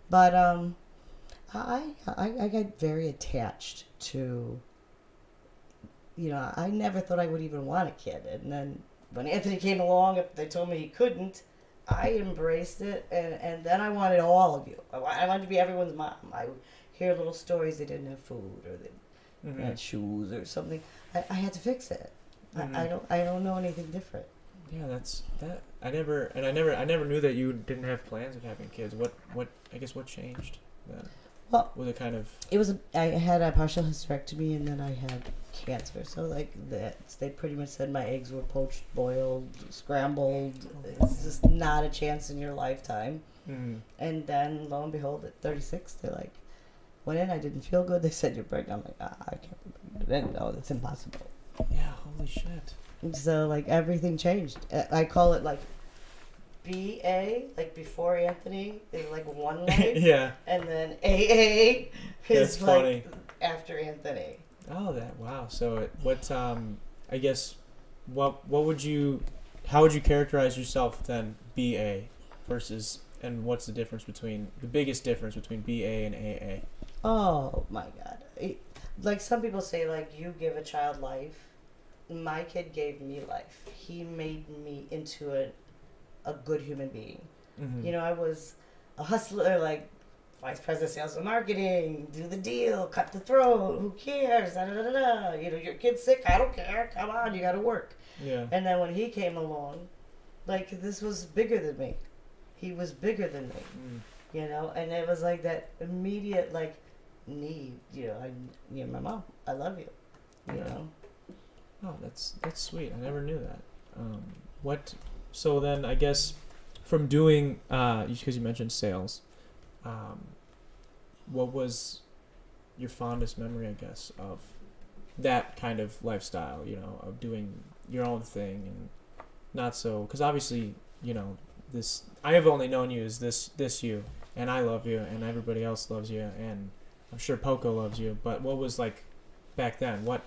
But I got very attached to, I never thought I would even want a kid. And then when Anthony came along, if they told me he couldn't, I embraced it. And then I wanted all of you. I wanted to be everyone's mom. I would hear little stories they didn't have food or they had shoes or something. I had to fix it. I don't know anything different. Yeah, that's that. I never knew that you didn't have plans of having kids. What changed then? Well, Was it kind of? I had a partial hysterectomy and then I had cancer. So like that, they pretty much said my eggs were poached, boiled, scrambled. It's just not a chance in your lifetime. And then lo and behold, at 36, they like went in. I didn't feel good. They said you're pregnant. I'm like, I can't be pregnant. No, it's impossible. Yeah, holy shit. So like everything changed. I call it like BA, like before Anthony, is like one life. Yeah. And then AA is That's like funny. after Anthony. Oh, wow. So I guess what would you, how would you characterize yourself then, BA versus, and what's the biggest difference between BA and AA? Oh my God. Like some people say, like you give a child life. My kid gave me life. He made me into a good human being. I was a hustler, like vice president, sales and marketing, do the deal, cut the throat, who cares, da, da, da, da. Your kid's sick, I don't care, come on, you gotta work. Yeah. And then when he came along, like this was bigger than me. He was bigger than me, and it was like that immediate, like, need, my mom, I love you, Oh, that's sweet. I never knew that. So then I guess from doing, because you mentioned sales, what was your fondest memory, I guess, of that kind of lifestyle, of doing your own thing and not so, because obviously, I have only known you as this you, and I love you, and everybody else loves you, and I'm sure Poco loves you, but what was like back then? What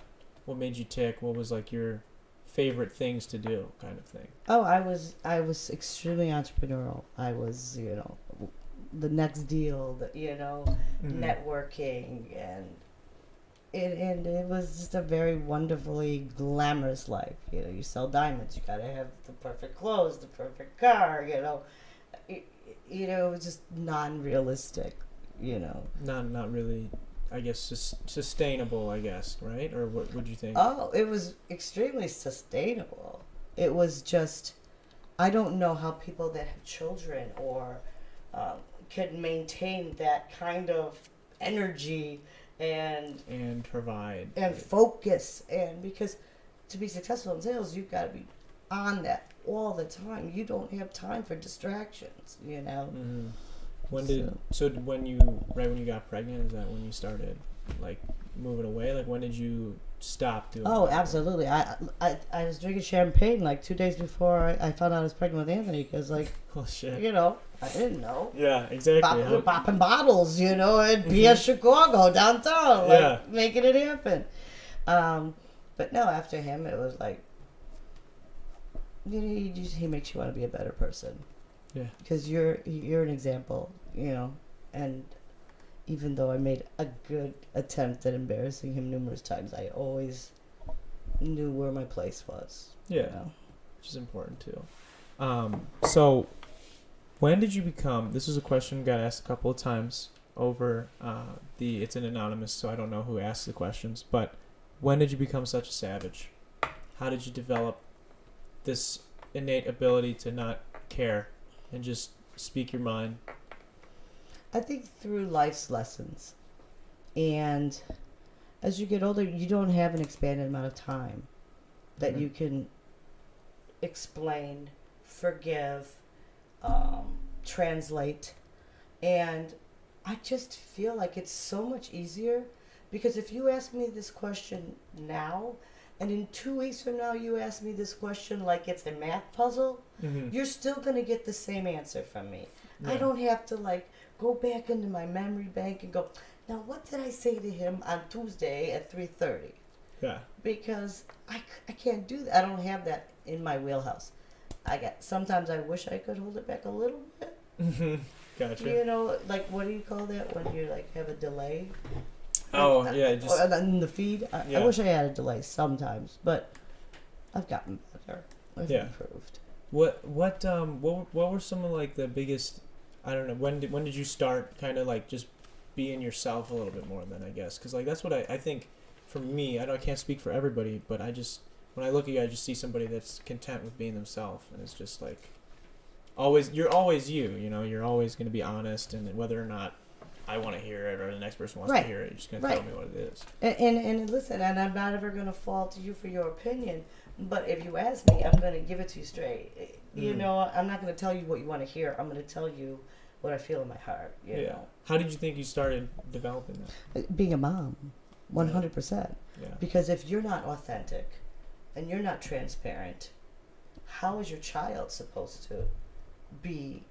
made you tick? What was like your favorite things to do, kind of thing? Oh, I was extremely entrepreneurial. I was, the next deal, networking, and it was just a very wonderfully glamorous life. You sell diamonds, you gotta have the perfect clothes, the perfect car. It was just non-realistic. Not really. I guess sustainable, I guess, right? Or what would you think? Oh, it was extremely sustainable. It was just, I don't know how people that have children or can maintain that kind of energy and provide and focus, and because to be successful in sales, you've got to be on that all the time. You don't have time for distractions, When you got pregnant, is that when you started like moving away? Like when did you stop doing Oh, that? absolutely. I was drinking champagne like 2 days before I found out I was pregnant with Anthony, because like, oh shit, I didn't know. Yeah, exactly. We're popping bottles, at P.S. Chicago downtown, like making it happen. But no, after him, it was like, he makes you want to be a better person. Yeah. Because you're an example, and even though I made a good attempt at embarrassing him numerous times, I always knew where my place was. Yeah. Which is important too. So when did you become, this is a question got asked a couple of times over it's an anonymous, so I don't know who asked the questions, but when did you become such a savage? How did you develop this innate ability to not care and just speak your mind? I think through life's lessons. And as you get older, you don't have an expanded amount of time that you can explain, forgive, translate. And I just feel like it's so much easier, because if you ask me this question now, and in 2 weeks from now you ask me this question like it's a math puzzle, you're still going to get the same answer from me. Yeah. I don't have to like go back into my memory bank and go, now what did I say to him on Tuesday at 3:30? Yeah. Because I can't do that. I don't have that in my wheelhouse. Sometimes I wish I could hold it back a little bit. Gotcha. You know, like what do you call that when you like have a delay? Oh yeah, just Or in the feed. I Yeah. wish I had a delay sometimes, but I've gotten better. I've Yeah. improved. what were some of like the biggest, I don't know, when did you start kind of like just being yourself a little bit more then, I guess, because like that's what I think for me, I can't speak for everybody, but I just, when I look at you, I just see somebody that's content with being themselves, and it's just like you're always you know, you're always going to be honest, and whether or not I want to hear it or the next person wants Right. to hear it, you're just going to Right. tell me what it is. And listen, and I'm not ever gonna fault you for your opinion, but if you ask me, I'm gonna give it to you straight. You Mhm. know, I'm not gonna tell you what you want to hear. I'm gonna tell you what I feel in my heart. You Yeah. know, How did you think you started developing that? being a mom, 100%. Yeah. Because if you're not authentic, and you're not transparent, how is your child supposed to be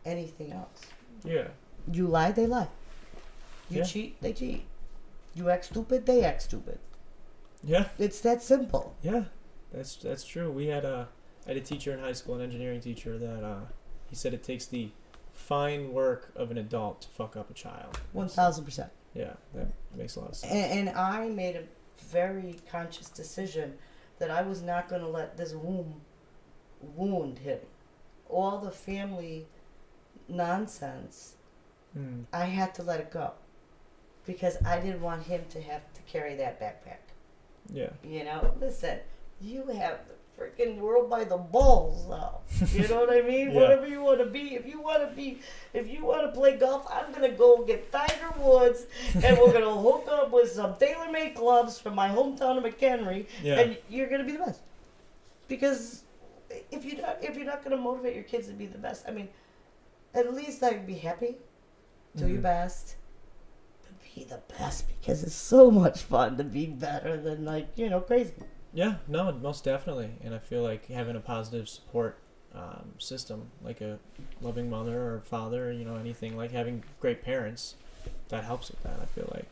anything else? Yeah. You lie, they lie. You Yeah. cheat, they cheat. You act stupid, they act stupid. Yeah. It's that simple. Yeah. That's true. We had I had a teacher in high school, an engineering teacher, that he said it takes the fine work of an adult to fuck up a child. 1,000%. Yeah, that makes a lot of sense. And I made a very conscious decision that I was not going to let this wound him. All the family nonsense, Mm. I had to let it go. Because I didn't want him to have to carry that backpack. Yeah. You know, listen, you have the freaking world by the balls now. You know what I mean? Yeah. Whatever you want to be. If you want to play golf, I'm gonna go get Tiger Woods, and we're gonna hook up with some tailor-made clubs from my hometown of McHenry, Yeah. and you're gonna be the best. Because if you're not gonna motivate your kids to be the best, I mean, at least like be happy, do your Mhm. best. Be the best, because it's so much fun to be better than crazy. Yeah, no, most definitely. And I feel like having a positive support system, like a loving mother or father, you know, anything, like having great parents, that helps with that, I feel like.